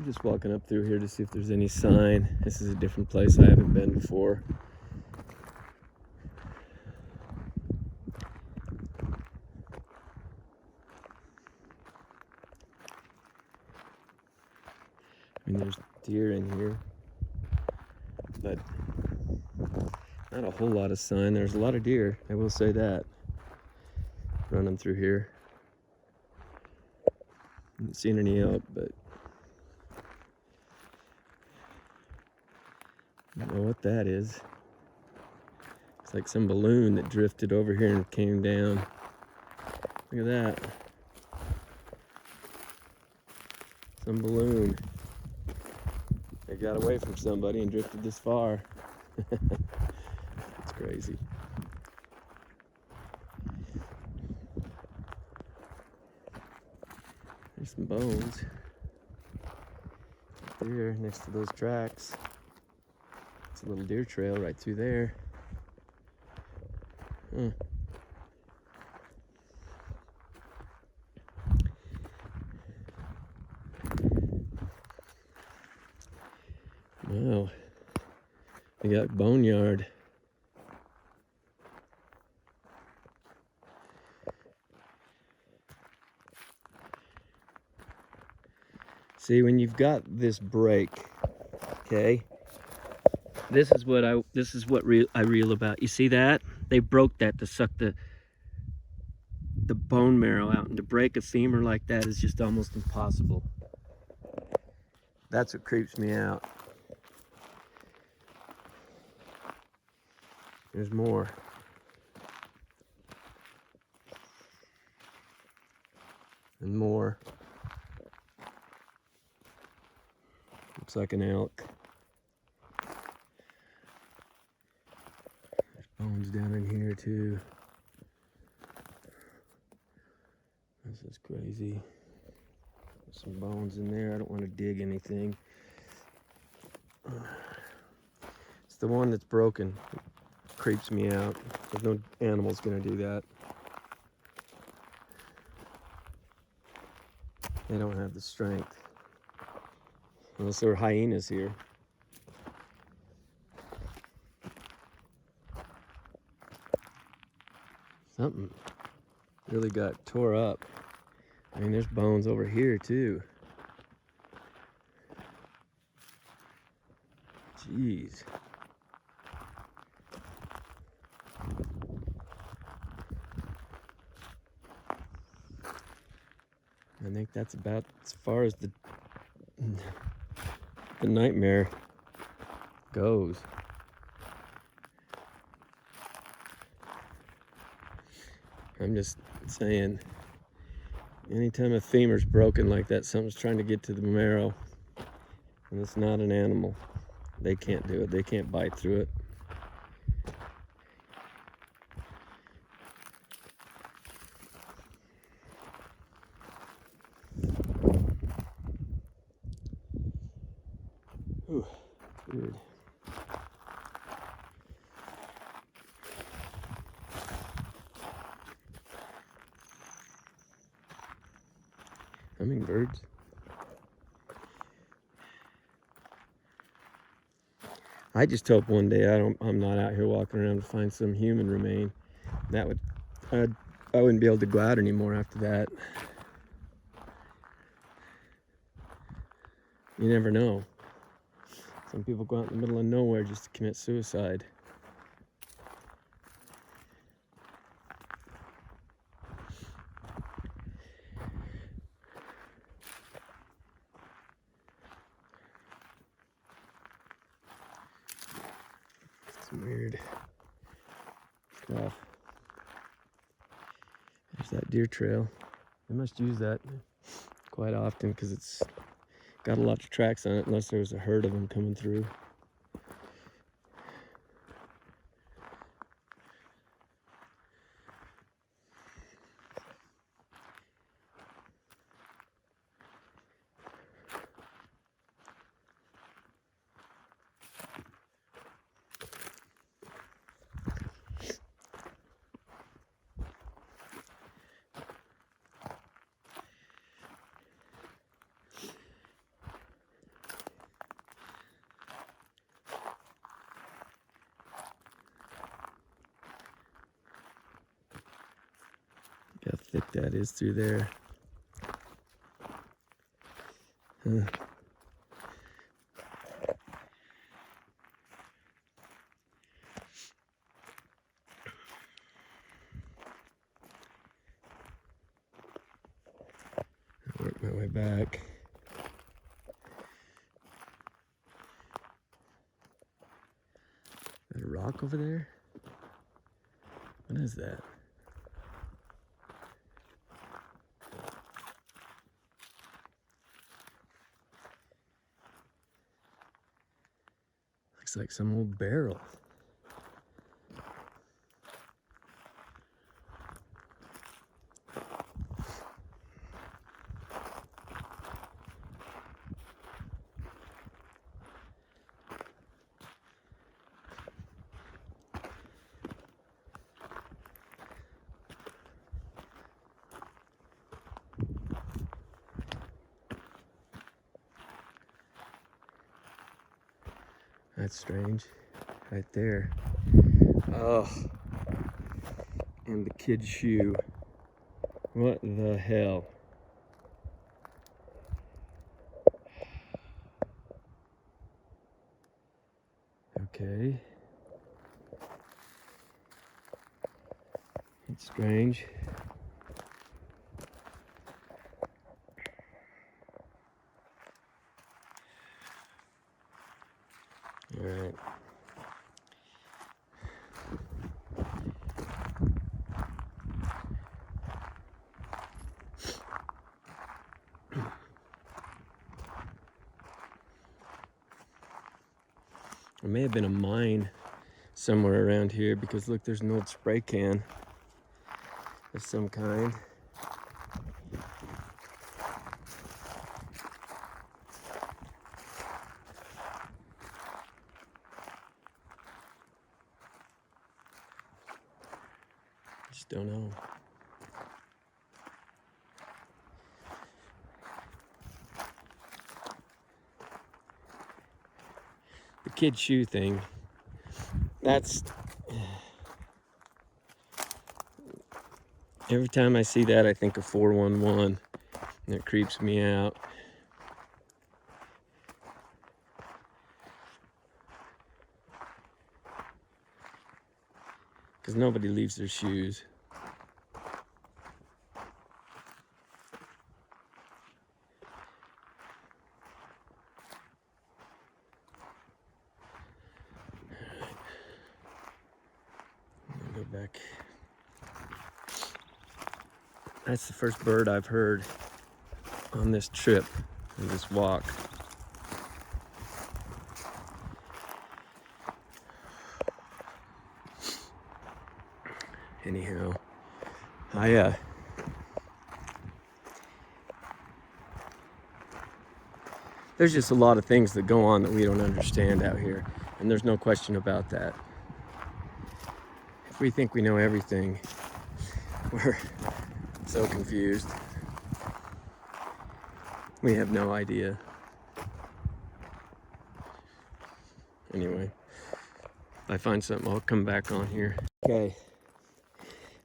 I'm just walking up through here to see if there's any sign. This is a different place I haven't been before. I mean, there's deer in here, but not a whole lot of sign. There's a lot of deer, I will say that, running through here. Haven't seen any out, but I don't know what that is. It's like some balloon that drifted over here and came down. Look at that. Some balloon. It got away from somebody and drifted this far. It's crazy. There's some bones right there next to those tracks. It's a little deer trail right through there. Huh. Wow. We got boneyard. See, when you've got this break, okay, this is what I reel about. You see that? They broke that to suck the bone marrow out, and to break a femur like that is just almost impossible. That's what creeps me out. There's more. And more. Looks like an elk. There's bones down in here too. This is crazy. There's some bones in there. I don't want to dig anything. It's the one that's broken. It creeps me out. There's no animal's gonna do that. They don't have the strength. Unless there were hyenas here. Something really got tore up. I mean, there's bones over here too. Jeez. I think that's about as far as the nightmare goes. I'm just saying, anytime a femur's broken like that, something's trying to get to the marrow, and it's not an animal. They can't do it. They can't bite through it. Ooh, weird. Hummingbirds. I just hope one day I'm not out here walking around to find some human remain. That would, I wouldn't be able to go out anymore after that. You never know. Some people go out in the middle of nowhere just to commit suicide. Some weird stuff. There's that deer trail. They must use that quite often because it's got a lot of tracks on it, unless there was a herd of them coming through. Look how thick that is through there. Huh. I'll work my way back. Is that a rock over there? What is that? Looks like some old barrel. That's strange, right there. Oh, and the kid's shoe. What the hell? Okay. It's strange. All right. There may have been a mine somewhere around here because look, there's an old spray can of some kind. Just don't know. The kid shoe thing, that's, every time I see that I think of 411 and it creeps me out. Because nobody leaves their shoes. Go back. That's the first bird I've heard on this trip, on this walk. Anyhow, there's just a lot of things that go on that we don't understand out here, and there's no question about that. If we think we know everything, we're so confused. We have no idea. Anyway, if I find something, I'll come back on here. Okay,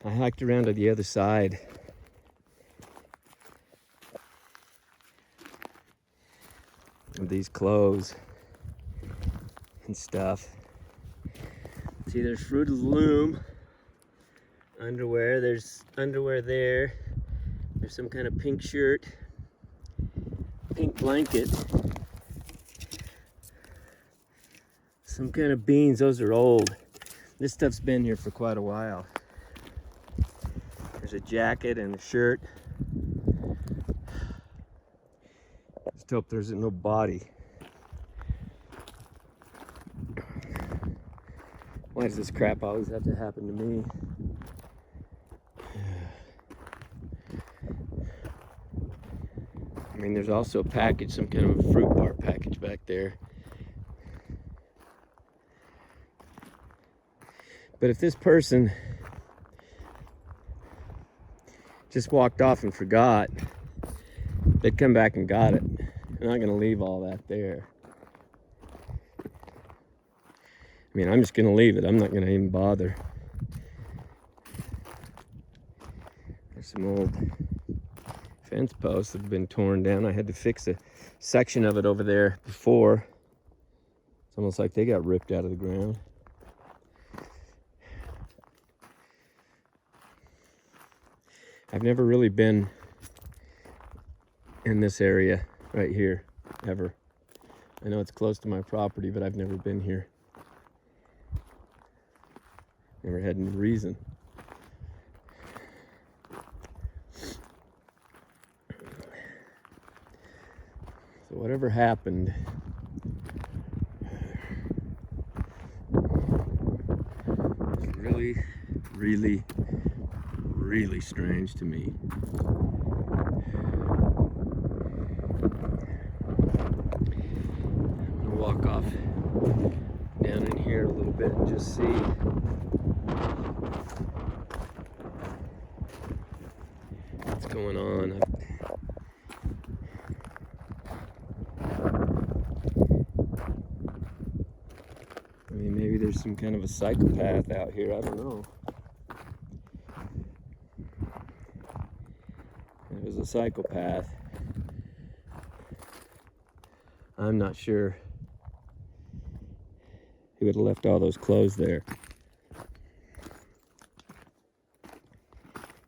I hiked around to the other side. Of these clothes and stuff. See, there's Fruit of the Loom underwear. There's underwear there. There's some kind of pink shirt, pink blanket, some kind of beans. Those are old. This stuff's been here for quite a while. There's a jacket and a shirt. Just hope there's no body. Why does this crap always have to happen to me? I mean, there's also a package, some kind of a fruit bar package back there. But if this person just walked off and forgot, they'd come back and got it. They're not gonna leave all that there. I mean, I'm just gonna leave it. I'm not gonna even bother. There's Some old fence posts have been torn down. I had to fix a section of it over there before. It's almost like they got ripped out of the ground. I've never really been in this area right here, ever. I know it's close to my property, but I've never been here. Never had any reason. So whatever happened, was really, really strange to me. I'm gonna walk off down in here a little bit and just see what's going on. I mean, maybe there's some kind of a psychopath out here. I don't know. If it was a psychopath, I'm not sure he would have left all those clothes there.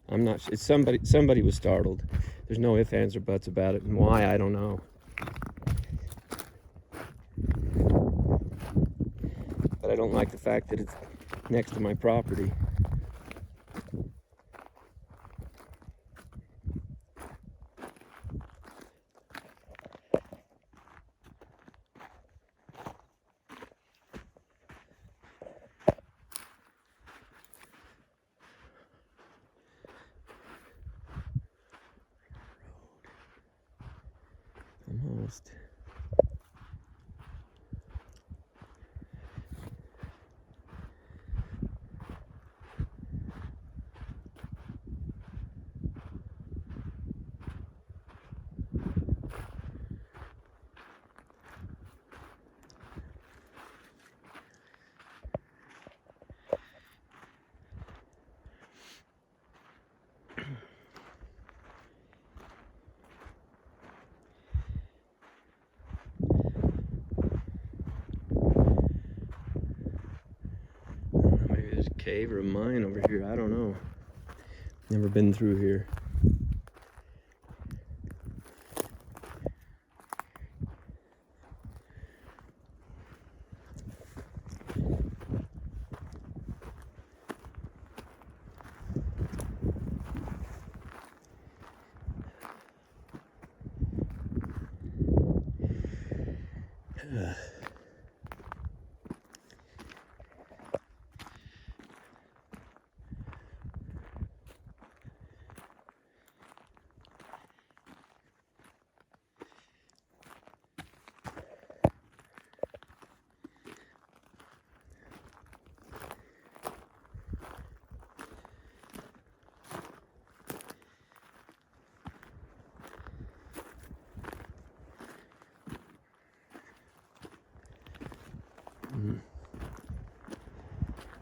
I'm not sure. It's somebody was startled. There's no ifs, ands, or buts about it, and why, I don't know. But I don't like the fact that it's next to my property. Almost. Maybe there's a cave or a mine over here. I don't know. Never been through here.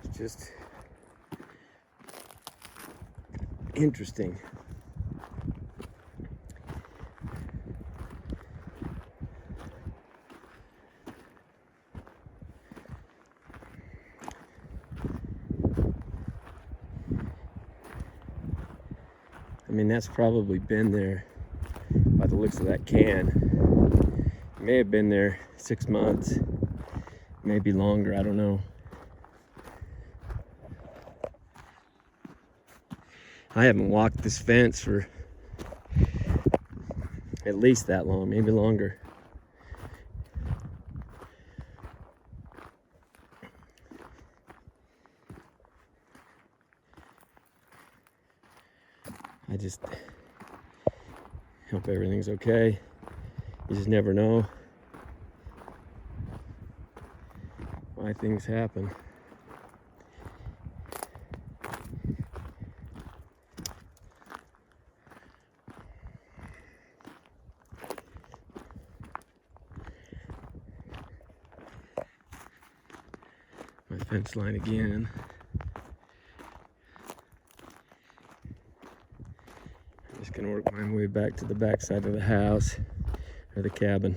It's just interesting. I mean, that's probably been there by the looks of that can. It may have been there 6 months, maybe longer, I don't know. I haven't walked this fence for at least that long, maybe longer. I just hope everything's okay. You just never know why things happen. My fence line again. can work my way back to the back side of the house or the cabin.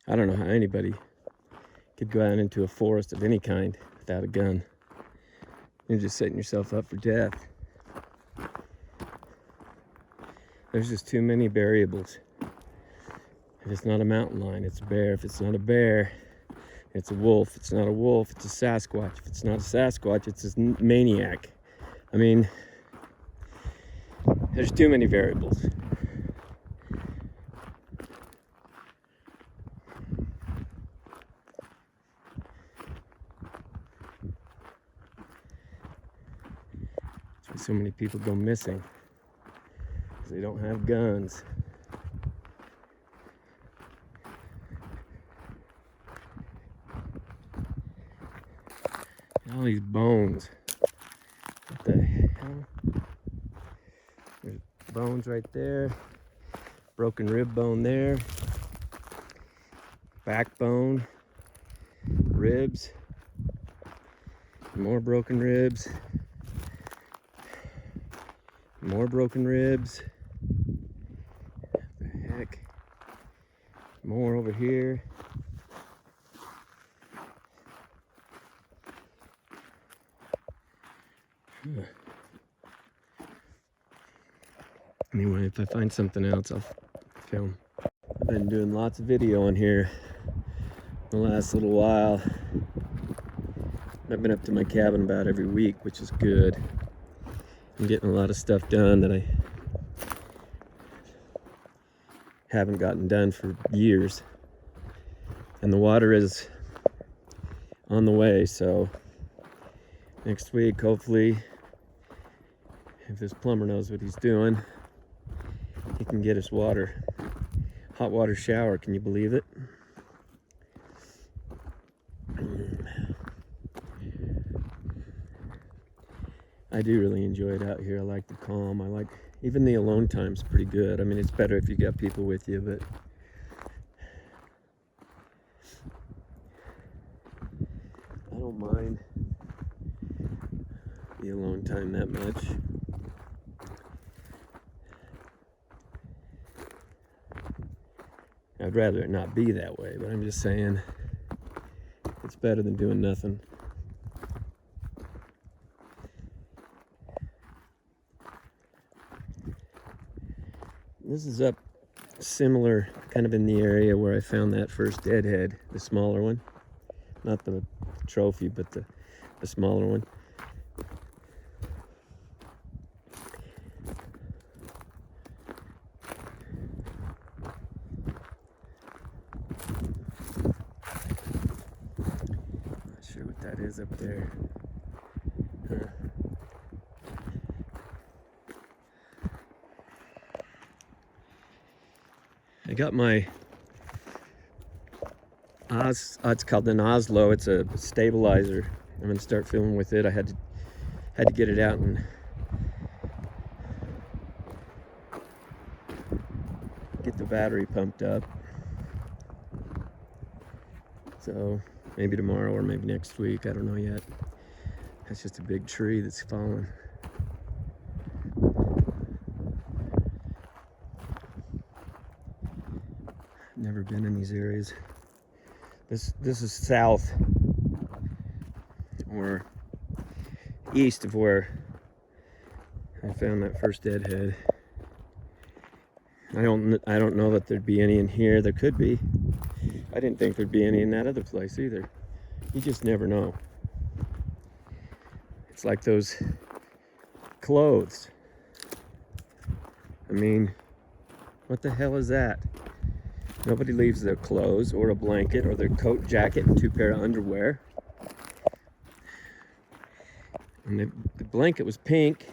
I don't know how anybody could go out into a forest of any kind without a gun. You're just setting yourself up for death. There's just too many variables. If it's not a mountain lion, it's a bear. If it's not a bear, it's a wolf. If it's not a wolf, it's a Sasquatch. If it's not a Sasquatch, it's a maniac. I mean, there's too many variables. That's why so many people go missing, because they don't have guns. All these bones. What the hell? There's bones right there. Broken rib bone there. Backbone. Ribs. More broken ribs. More broken ribs. What the heck? More over here. Anyway, if I find something else, I'll film. I've been doing lots of video on here the last little while. I've been up to my cabin about every week, which is good. I'm getting a lot of stuff done that I haven't gotten done for years. And the water is on the way, so next week, hopefully, if this plumber knows what he's doing, he can get us water. Hot water shower, can you believe it? I do really enjoy it out here. I like the calm. I like, even the alone time's pretty good. I mean, it's better if you got people with you, but I don't mind the alone time that much. I'd rather it not be that way, but I'm just saying it's better than doing nothing. This is up similar, kind of in the area where I found that first deadhead, the smaller one. Not the trophy, but the smaller one. Not sure what that is up there. I got my it's called an Oslo. It's a stabilizer. I'm gonna start filming with it. I had to get it out and get the battery pumped up. So maybe tomorrow or maybe next week. I don't know yet. That's just a big tree that's fallen. Never been in these areas. This is south or east of where I found that first deadhead. I don't know that there'd be any in here. There could be. I didn't think there'd be any in that other place either. You just never know. It's like those clothes. I mean, what the hell is that? Nobody leaves their clothes or a blanket or their coat, jacket, and 2 pair of underwear. And the blanket was pink,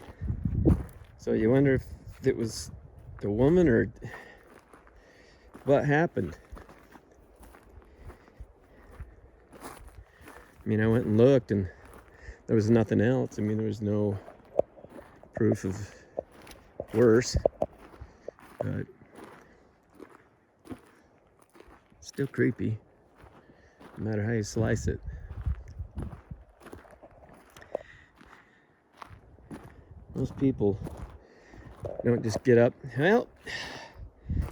so you wonder if it was the woman or what happened. I mean, I went and looked and there was nothing else. I mean, there was no proof of worse. But Still creepy, no matter how you slice it. Most people don't just get up, well,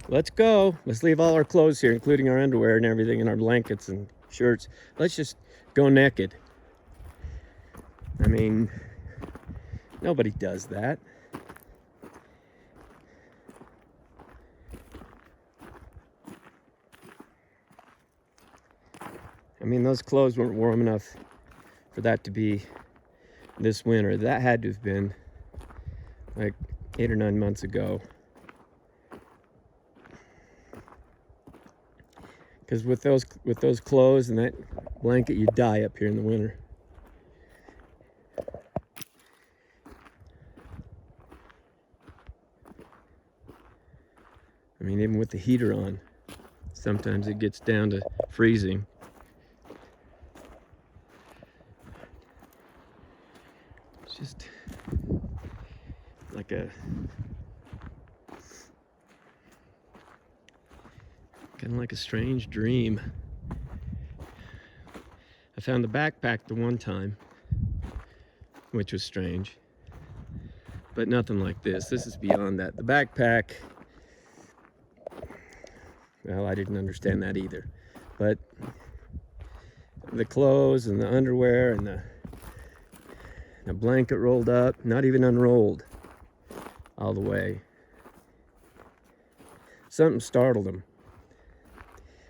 let's go. Let's leave all our clothes here, including our underwear and everything, and our blankets and shirts. Let's just go naked. I mean, nobody does that. I mean, those clothes weren't warm enough for that to be this winter. That had to have been like 8 or 9 months ago. Because with those clothes and that blanket, you die up here in the winter. I mean, even with the heater on, sometimes it gets down to freezing. It's just like a kind of like a strange dream. I found the backpack the one time, which was strange, but nothing like this. This is beyond that. The backpack, well, I didn't understand that either, but the clothes and the underwear and the blanket rolled up, not even unrolled all the way. Something startled them.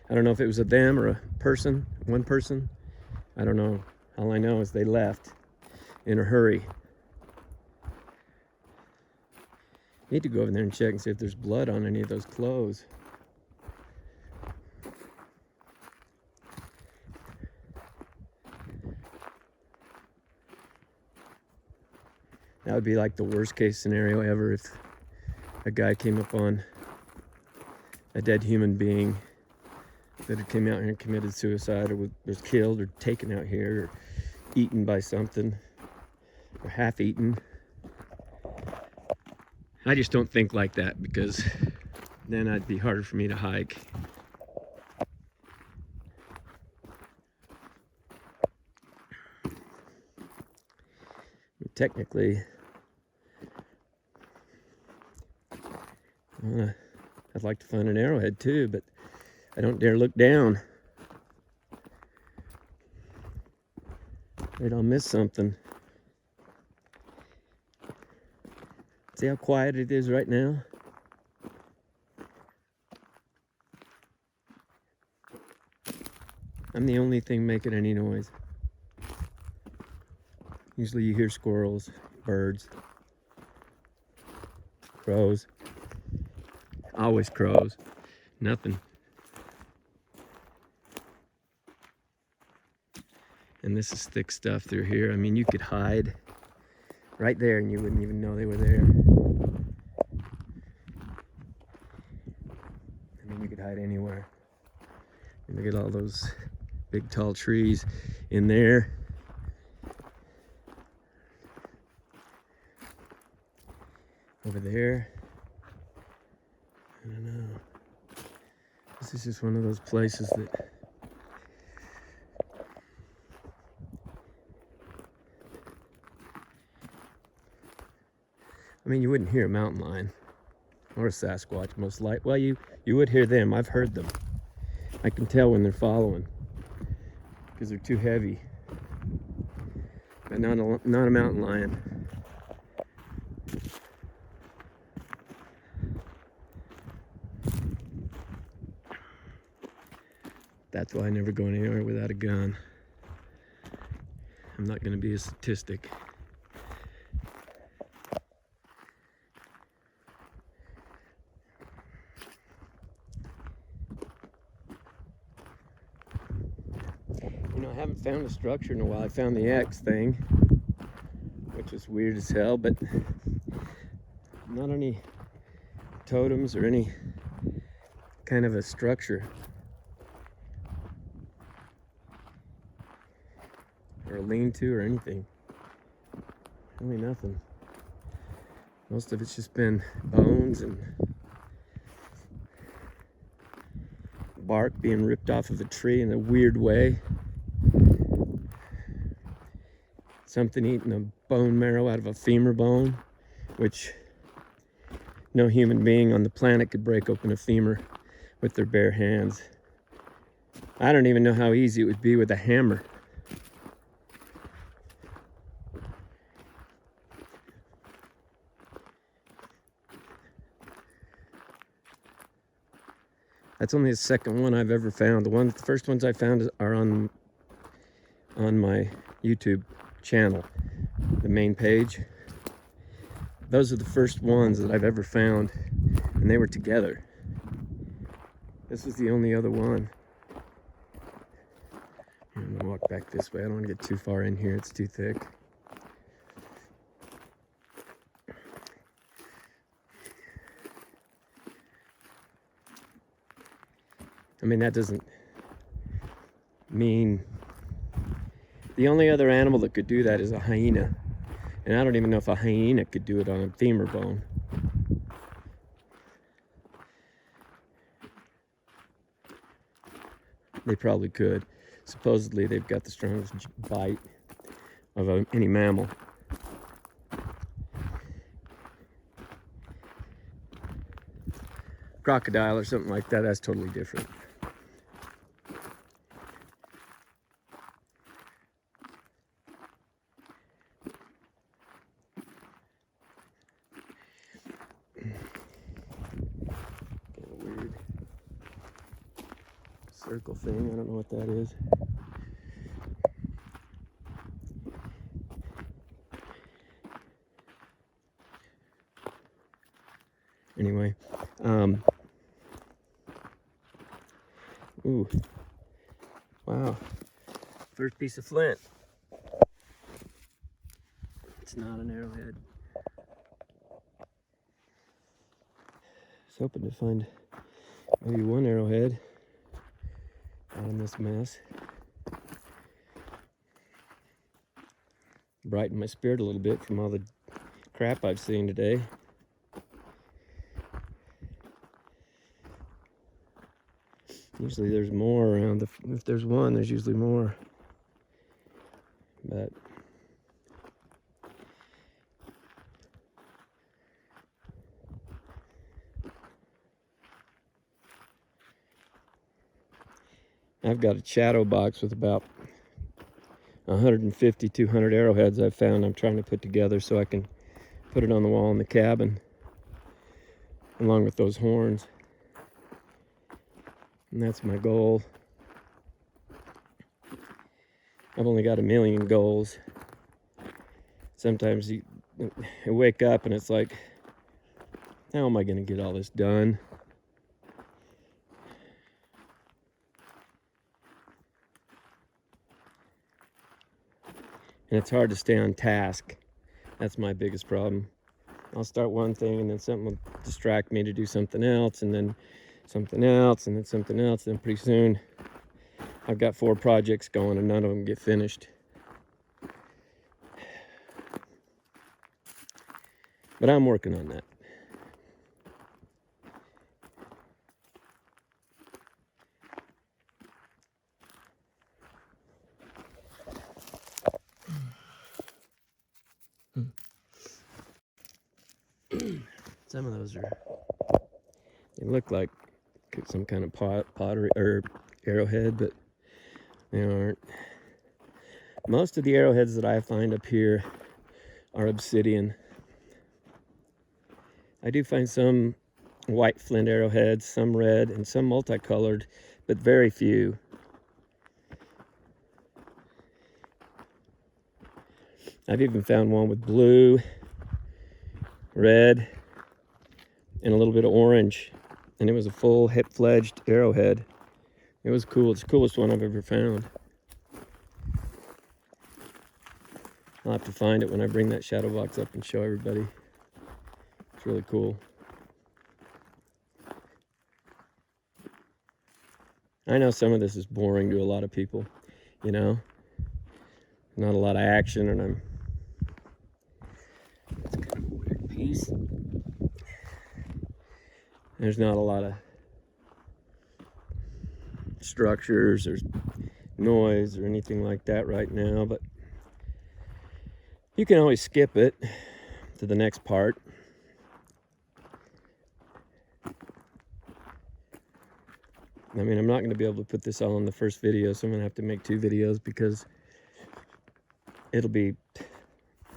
I don't know if it was a them or a person, one person. I don't know. All I know is they left in a hurry. Need to go over there and check and see if there's blood on any of those clothes. That would be like the worst case scenario ever if a guy came up on a dead human being that had came out here and committed suicide, or was killed, or taken out here, or eaten by something, or half eaten. I just don't think like that, because then it'd be harder for me to hike. Technically, I'd like to find an arrowhead too, but I don't dare look down. Afraid I'll miss something. See how quiet it is right now? I'm the only thing making any noise. Usually you hear squirrels, birds, crows. Always crows. Nothing. And this is thick stuff through here. I mean, you could hide right there and you wouldn't even know they were there. I mean, you could hide anywhere. And look at all those big tall trees in there. Over there. I don't know. This is just one of those places that I mean, you wouldn't hear a mountain lion or a Sasquatch most likely. Well, you would hear them. I've heard them. I can tell when they're following because they're too heavy. But not a mountain lion. That's why I never go anywhere without a gun. I'm not going to be a statistic. You know, I haven't found a structure in a while. I found the X thing, which is weird as hell, but not any totems or any kind of a structure. Or a lean-to or anything. Really nothing. Most of it's just been bones and bark being ripped off of a tree in a weird way. Something eating a bone marrow out of a femur bone, which no human being on the planet could break open a femur with their bare hands. I don't even know how easy it would be with a hammer. That's only the second one I've ever found. The first ones I found are on my YouTube channel, the main page. Those are the first ones that I've ever found, and they were together. This was the only other one. I'm gonna walk back this way. I don't want to get too far in here, it's too thick. I mean, that doesn't mean... The only other animal that could do that is a hyena. And I don't even know if a hyena could do it on a femur bone. They probably could. Supposedly they've got the strongest bite of any mammal. Crocodile or something like that, that's totally different. Weird circle thing, I don't know what that is. Anyway, ooh, wow, first piece of flint. It's not an arrowhead. I was hoping to find maybe one arrowhead out in this mess. Brighten my spirit a little bit from all the crap I've seen today. Usually there's more around. If there's one, there's usually more. But I've got a shadow box with about 150, 200 arrowheads I've found. I'm trying to put together so I can put it on the wall in the cabin, along with those horns. And that's my goal. I've only got 1,000,000 goals. Sometimes you wake up and it's like, how am I going to get all this done? And it's hard to stay on task. That's my biggest problem. I'll start one thing and then something will distract me to do something else, and then something else, and then something else. Then pretty soon I've got 4 projects going and none of them get finished. But I'm working on that. Some of those they look like some kind of pottery or arrowhead, but they aren't. Most of the arrowheads that I find up here are obsidian. I do find some white flint arrowheads, some red, and some multicolored, but very few. I've even found one with blue, red, and a little bit of orange, and it was a full hip-fledged arrowhead. It was cool. It's the coolest one I've ever found. I'll have to find it when I bring that shadow box up and show everybody. It's really cool. I know some of this is boring to a lot of people, you know? Not a lot of action, and it's kind of a weird piece. There's not a lot of structures or noise or anything like that right now, but you can always skip it to the next part. I mean, I'm not going to be able to put this all in the first video, so I'm going to have to make 2 videos because it'll be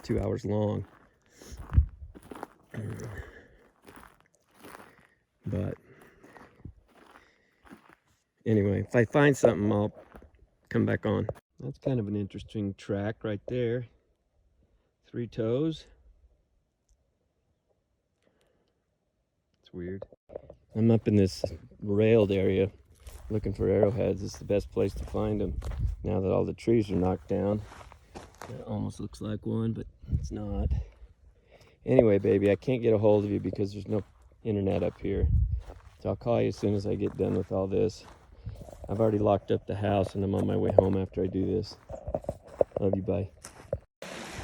2 hours long. But anyway, if I find something, I'll come back on. That's kind of an interesting track right there. 3 toes. It's weird. I'm up in this railed area looking for arrowheads. It's the best place to find them now that all the trees are knocked down. That almost looks like one, but it's not. Anyway, baby, I can't get a hold of you because there's no internet up here. So I'll call you as soon as I get done with all this. I've already locked up the house and I'm on my way home after I do this. Love you, bye.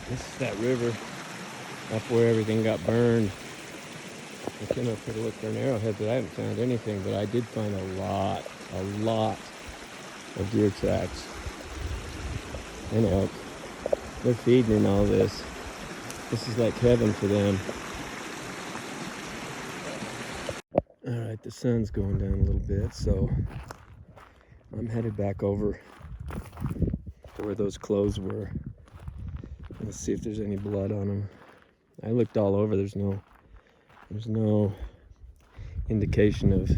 This is that river up where everything got burned. I came up here to look for an arrowhead, but I haven't found anything. But I did find a lot of deer tracks and elk. They're feeding in all this. This is like heaven for them. All right, the sun's going down a little bit, so I'm headed back over to where those clothes were. Let's see if there's any blood on them. I looked all over. There's no indication of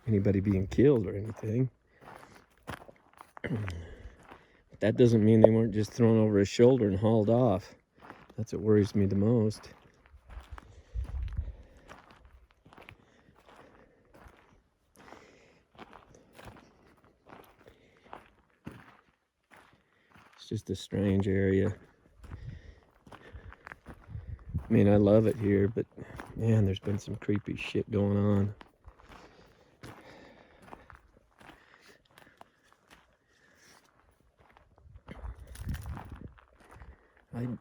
anybody being killed or anything. But that doesn't mean they weren't just thrown over his shoulder and hauled off. That's what worries me the most. It's just a strange area. I mean, I love it here, but man, there's been some creepy shit going on.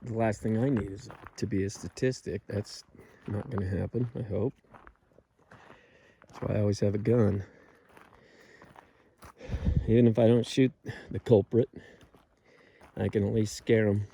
The last thing I need is to be a statistic. That's not going to happen, I hope. That's why I always have a gun. Even if I don't shoot the culprit, I can at least scare them.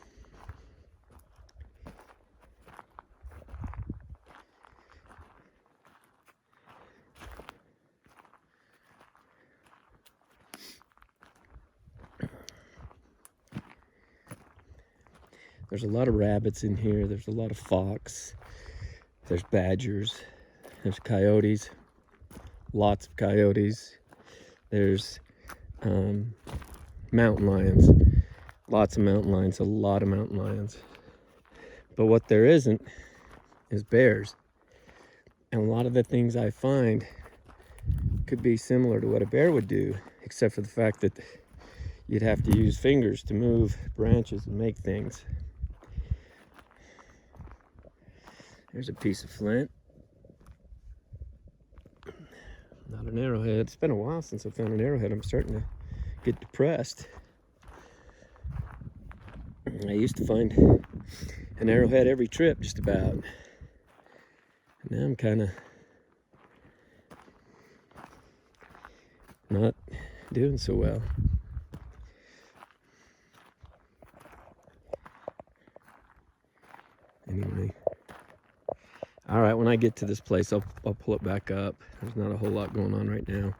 There's a lot of rabbits in here. There's a lot of fox. There's badgers. There's coyotes. Lots of coyotes. There's mountain lions. Lots of mountain lions. A lot of mountain lions. But what there isn't is bears. And a lot of the things I find could be similar to what a bear would do, except for the fact that you'd have to use fingers to move branches and make things. There's a piece of flint. Not an arrowhead. It's been a while since I found an arrowhead. I'm starting to get depressed. I used to find an arrowhead every trip, just about. And now I'm kind of not doing so well. Anyway. All right, when I get to this place, I'll pull it back up. There's not a whole lot going on right now.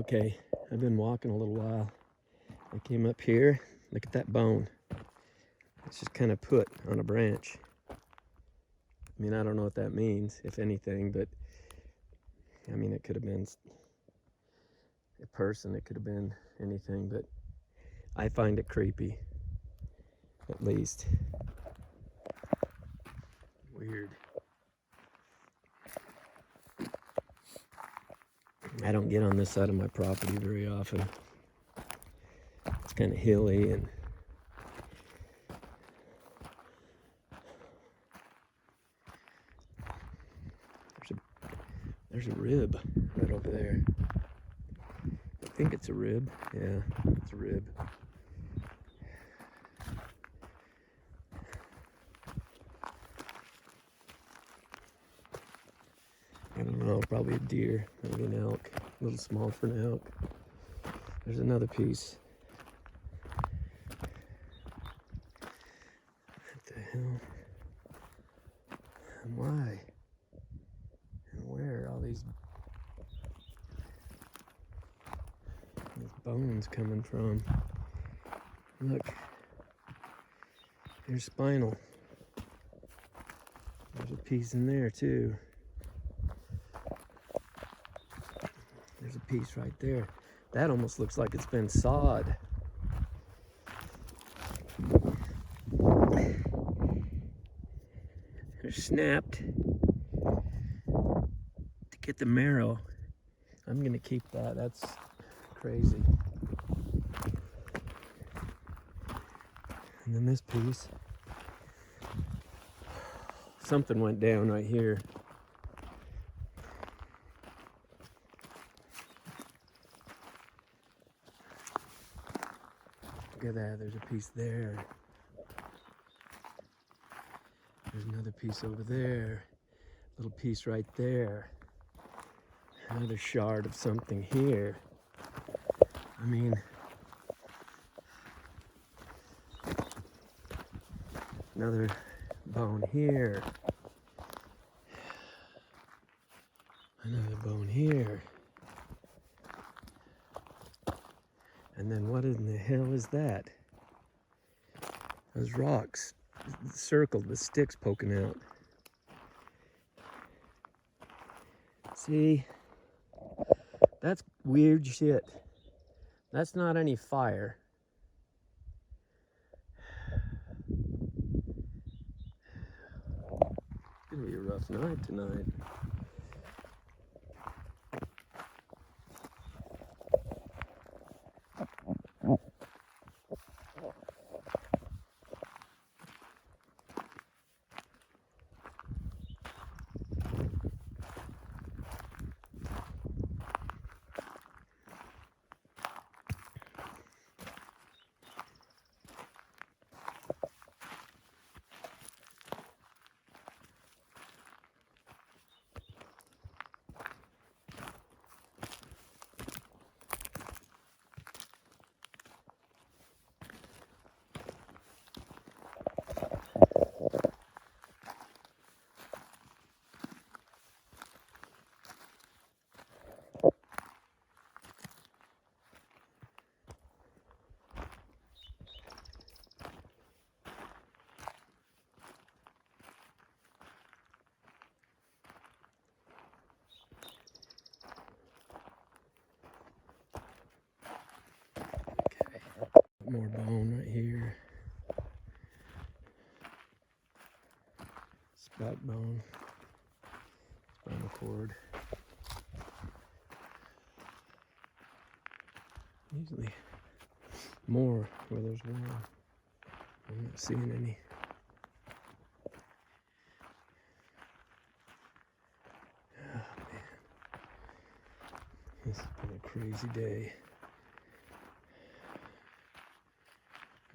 Okay, I've been walking a little while. I came up here. Look at that bone. It's just kind of put on a branch. I mean, I don't know what that means, if anything, but I mean, it could have been a person. It could have been anything, but I find it creepy, at least. Weird. I don't get on this side of my property very often. It's kind of hilly and there's a rib right over there. I think it's a rib. Yeah, it's a rib. I don't know, probably a deer, maybe an elk. A little small for an elk. There's another piece. What the hell? And why? And where are all these bones coming from? Look. There's spinal. There's a piece in there too. There's a piece right there. That almost looks like it's been sawed. They're snapped to get the marrow. I'm gonna keep that. That's crazy. And then this piece. Something went down right here. Look at that, there's a piece there. There's another piece over there. Little piece right there. Another shard of something here. I mean, another bone here. Another bone here. And then what in the hell is that? Those rocks circled with sticks poking out. See? That's weird shit. That's not any fire. It's gonna be a rough night tonight. More bone right here. It's backbone. Spinal cord. Usually more where there's one. I'm not seeing any. Oh man. This has been a crazy day.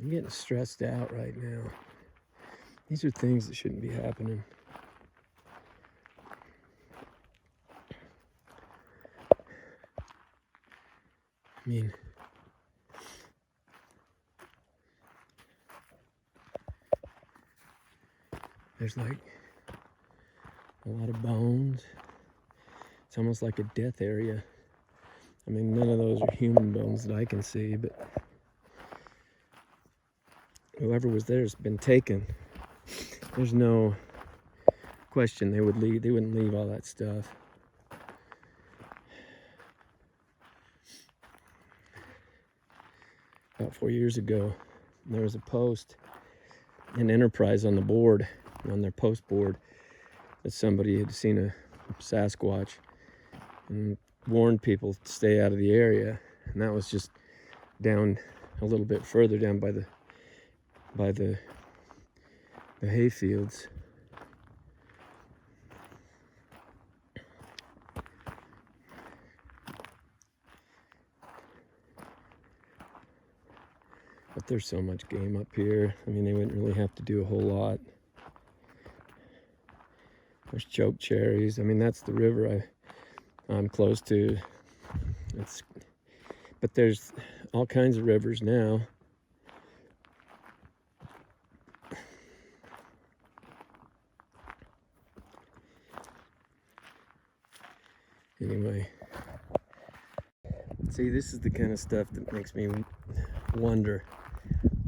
I'm getting stressed out right now. These are things that shouldn't be happening. I mean, there's like a lot of bones. It's almost like a death area. I mean, none of those are human bones that I can see, but whoever was there has been taken. There's no question they would leave. They wouldn't leave all that stuff. About 4 years ago, there was a post in Enterprise on the board, on their post board, that somebody had seen a Sasquatch and warned people to stay out of the area. And that was just down a little bit further down by the hay fields. But there's so much game up here. I mean, they wouldn't really have to do a whole lot. There's choke cherries. I mean, that's the river I'm close to. But there's all kinds of rivers now. Anyway, see, this is the kind of stuff that makes me wonder.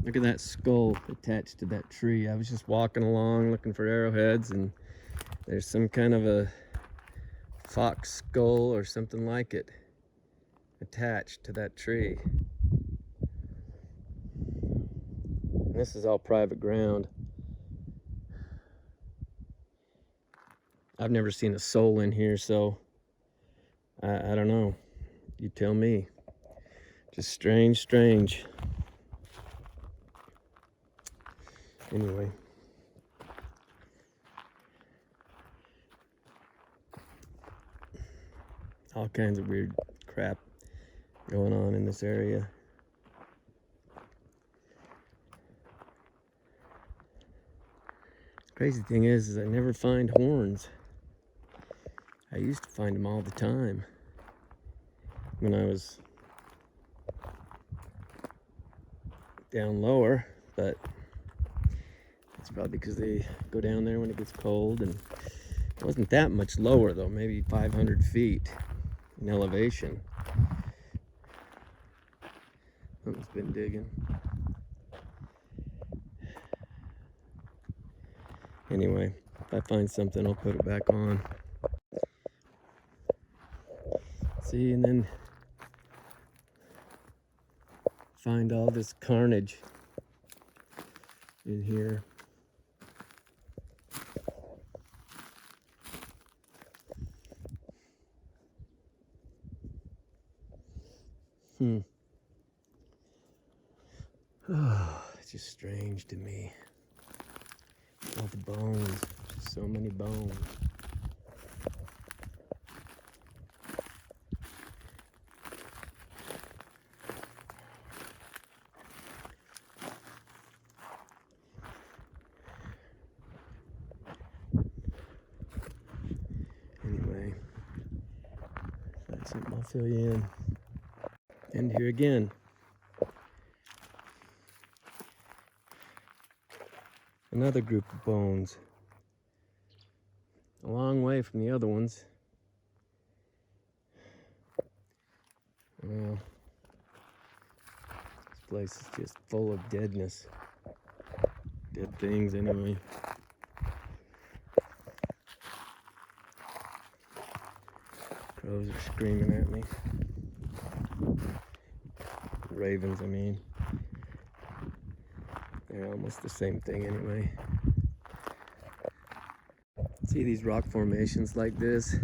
Look at that skull attached to that tree. I was just walking along looking for arrowheads, and there's some kind of a fox skull or something like it attached to that tree. And this is all private ground. I've never seen a soul in here, so I don't know. You tell me. Just strange. Anyway. All kinds of weird crap going on in this area. Crazy thing is I never find horns. I used to find them all the time when I was down lower, but it's probably because they go down there when it gets cold, and it wasn't that much lower though, maybe 500 feet in elevation. Something's been digging. Anyway, if I find something, I'll put it back on. See, and then find all this carnage in here. Oh, it's just strange to me. All the bones, just so many bones. Anyway, that's something I'll fill you in. And here again. Another group of bones. A long way from the other ones. Well, this place is just full of deadness. Dead things anyway. Crows are screaming at me. Ravens, I mean. They're almost the same thing anyway. See these rock formations like this?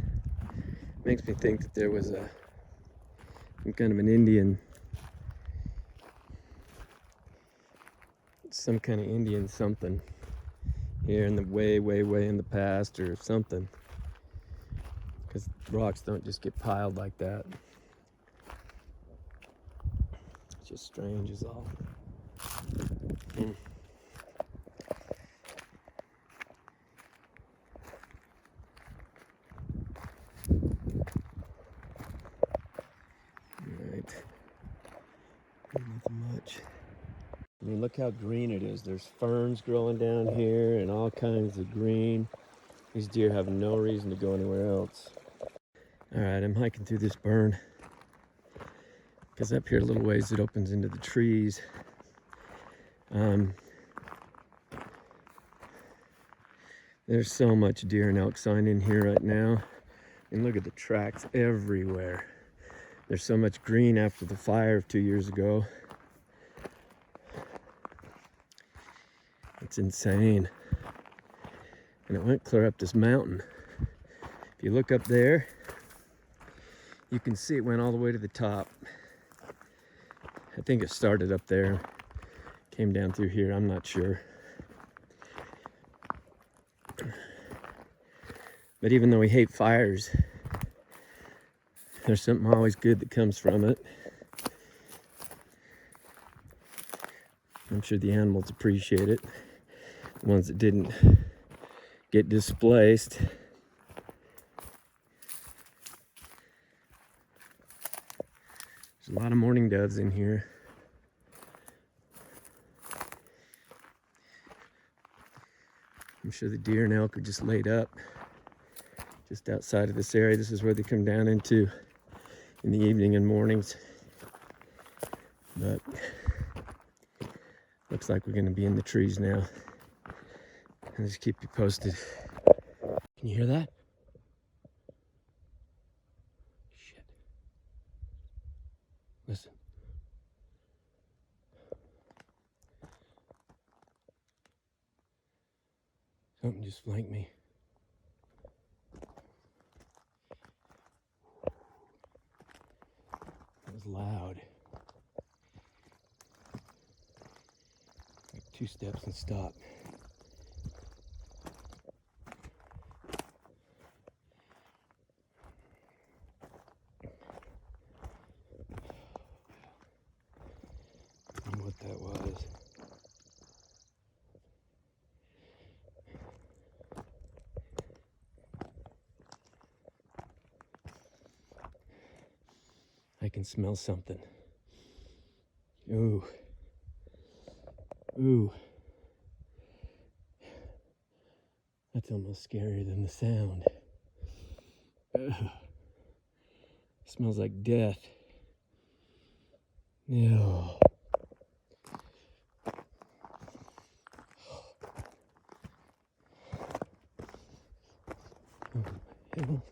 Makes me think that there was some kind of an Indian, some kind of Indian something here in the way in the past or something. Because rocks don't just get piled like that. It's just strange is all. Alright. Nothing much. I mean, look how green it is. There's ferns growing down here and all kinds of green. These deer have no reason to go anywhere else. Alright, I'm hiking through this burn. Because up here a little ways it opens into the trees. There's so much deer and elk sign in here right now. And look at the tracks everywhere. There's so much green after the fire of 2 years ago. It's insane. And it went clear up this mountain. If you look up there, you can see it went all the way to the top. I think it started up there, came down through here, I'm not sure. But even though we hate fires, there's something always good that comes from it. I'm sure the animals appreciate it. The ones that didn't get displaced. There's a lot of mourning doves in here. I'm sure the deer and elk are just laid up just outside of this area. This is where they come down into in the evening and mornings. But looks like we're going to be in the trees now. I'll just keep you posted. Can you hear that? Shit. Listen. Something just flanked me. That was loud. Like 2 steps and stop. I don't know what that was. I can smell something. Ooh. Ooh. That's almost scarier than the sound. Ugh. Smells like death. Ew. Oh, hell.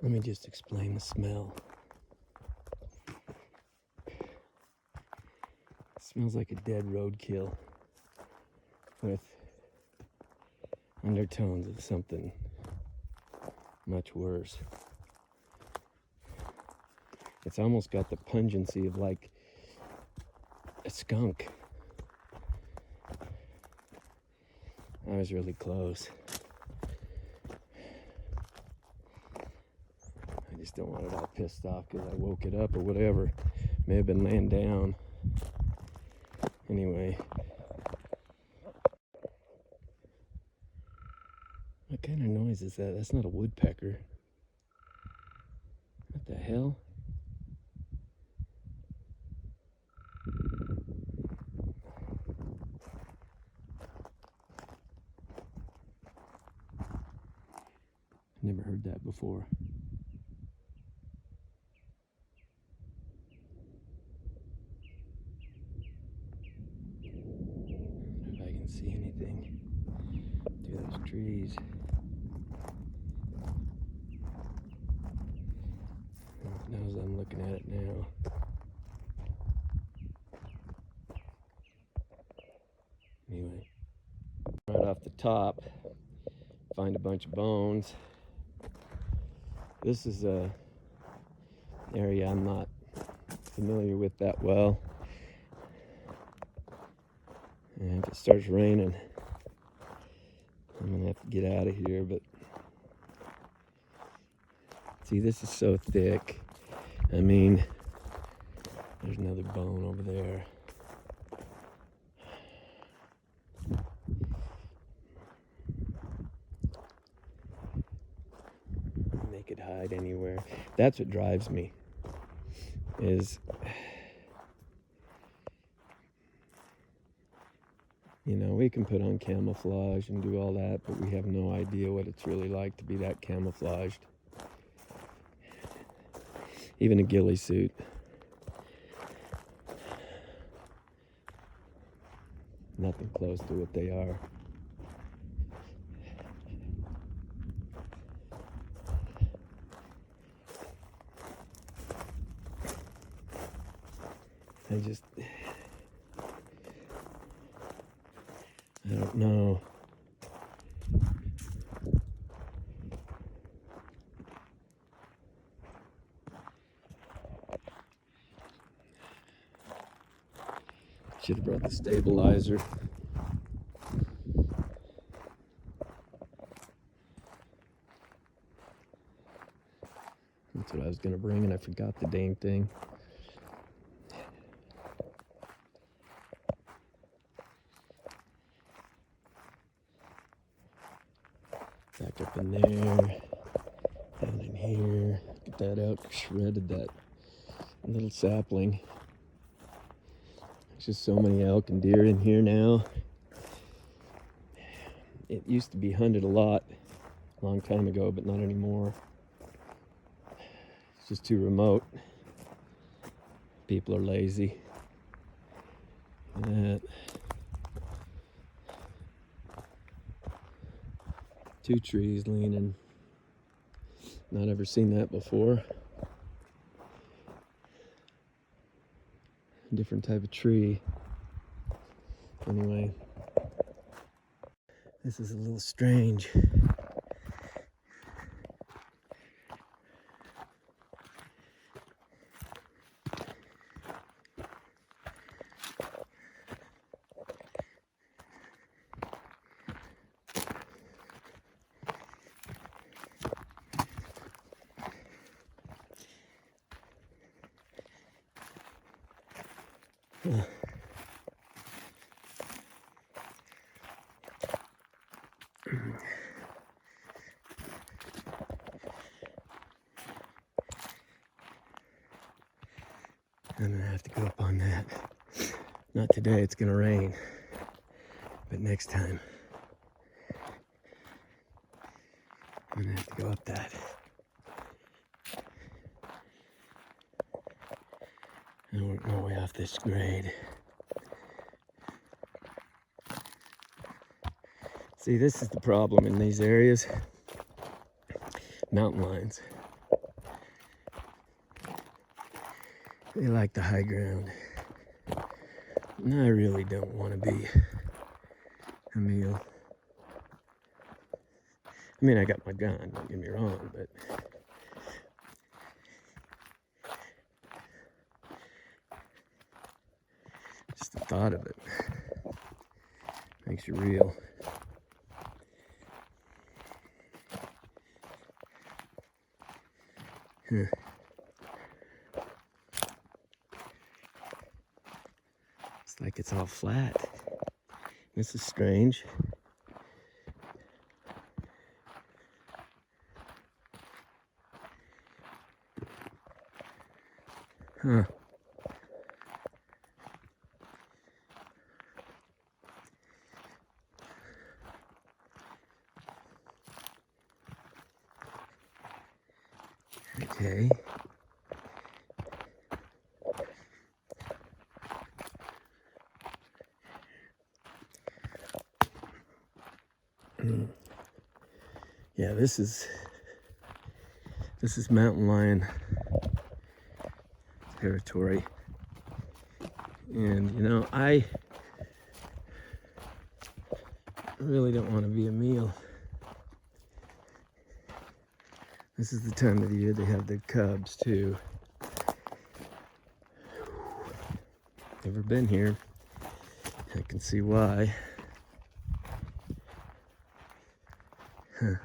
Let me just explain the smell. It smells like a dead roadkill with undertones of something much worse. It's almost got the pungency of like a skunk. I was really close. I just don't want it all pissed off because I woke it up or whatever. May have been laying down. Anyway. What kind of noise is that? That's not a woodpecker. What the hell? Never heard that before. I wonder if I can see anything through those trees. As I'm looking at it now. Anyway, right off the top, find a bunch of bones. This is a area I'm not familiar with that well. And if it starts raining, I'm gonna have to get out of here. But see, this is so thick. I mean, there's another bone over there. They could hide anywhere. That's what drives me. Is, you know, we can put on camouflage and do all that, but we have no idea what it's really like to be that camouflaged. Even a ghillie suit. Nothing close to what they are. I don't know. Should have brought the stabilizer. That's what I was gonna bring, and I forgot the dang thing. Back up in there. Down in here. Get that out. Shredded that little sapling. There's just so many elk and deer in here now. It used to be hunted a lot a long time ago, but not anymore. It's just too remote. People are lazy. That. 2 trees leaning. Not ever seen that before. Different type of tree. Anyway, this is a little strange. I'm gonna have to go up on that. Not today, it's gonna rain, but next time I'm gonna have to go up that. And work my way off this grade. See, this is the problem in these areas. Mountain lions. They like the high ground. And I really don't want to be a meal. I mean, I got my gun, don't get me wrong, but just the thought of it makes you real. Huh. It's like it's all flat. This is strange. Huh. Okay. Yeah, this is mountain lion territory. And you know, I really don't want to be a meal. This is the time of the year they have the cubs too. Never been here. I can see why. Huh.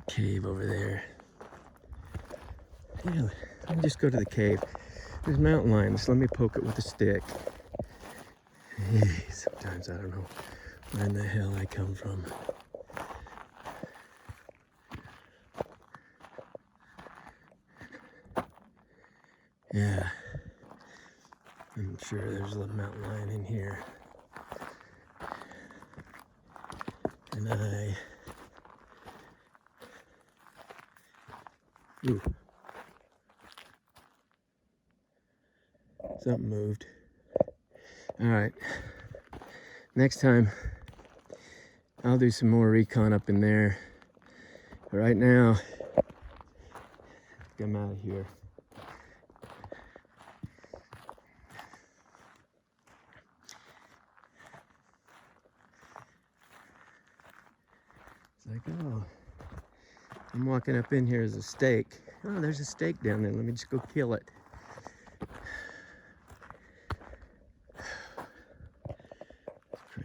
Cave over there. Yeah, let me just go to the cave. There's mountain lions. Let me poke it with a stick. Hey, sometimes I don't know where in the hell I come from. Yeah, I'm sure there's a little mountain lion in here. And ooh. Something moved. All right. Next time, I'll do some more recon up in there. But right now, I'm out of here. It's like, oh, I'm walking up in here as a steak. Oh, there's a steak down there. Let me just go kill it.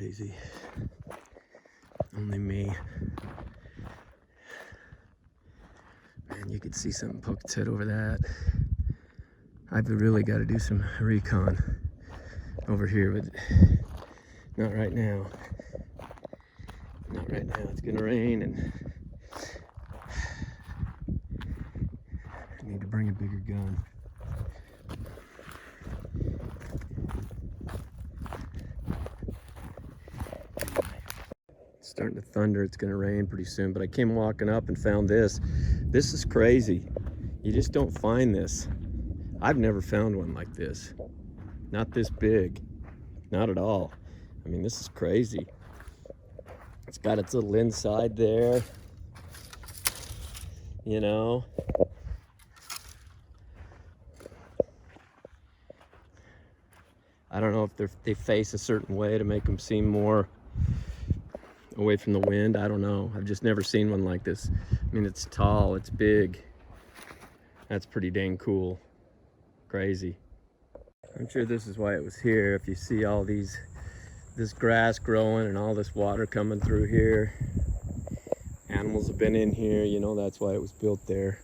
crazy. Only me. Man, you could see something poke its head over that. I've really got to do some recon over here, but not right now. Not right now. It's gonna rain and I need to bring a bigger gun. It's starting to thunder. It's gonna rain pretty soon, but I came walking up and found this. This is crazy. You just don't find this. I've never found one like this. Not this big. Not at all. I mean, this is crazy. It's got its little inside there. You know? I don't know if they face a certain way to make them seem more away from the wind. I don't know. I've just never seen one like this. I mean, it's tall, it's big. That's pretty dang cool. Crazy. I'm sure this is why it was here. If you see all this grass growing and all this water coming through here, animals have been in here, you know, that's why it was built there.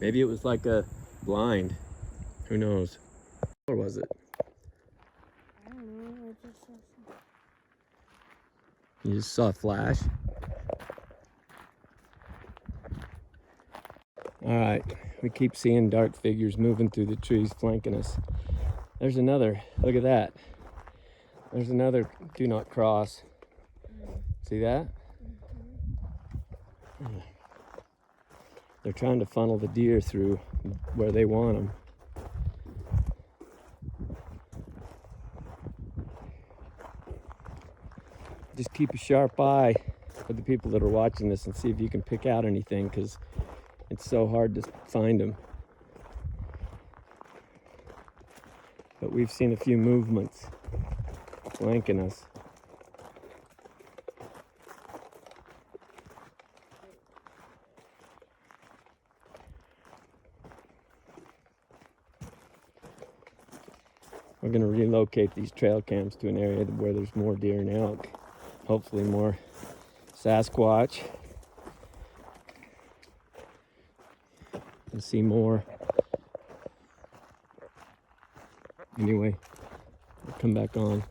Maybe it was like a blind. Who knows? Or was it? I don't know. I just saw some. You just saw a flash? All right, we keep seeing dark figures moving through the trees flanking us. There's another, look at that. There's another do not cross. See that? They're trying to funnel the deer through where they want them. Just keep a sharp eye for the people that are watching this and see if you can pick out anything, because it's so hard to find them. But we've seen a few movements flanking us. We're going to relocate these trail cams to an area where there's more deer and elk. Hopefully more Sasquatch. And see more. Anyway, I'll come back on.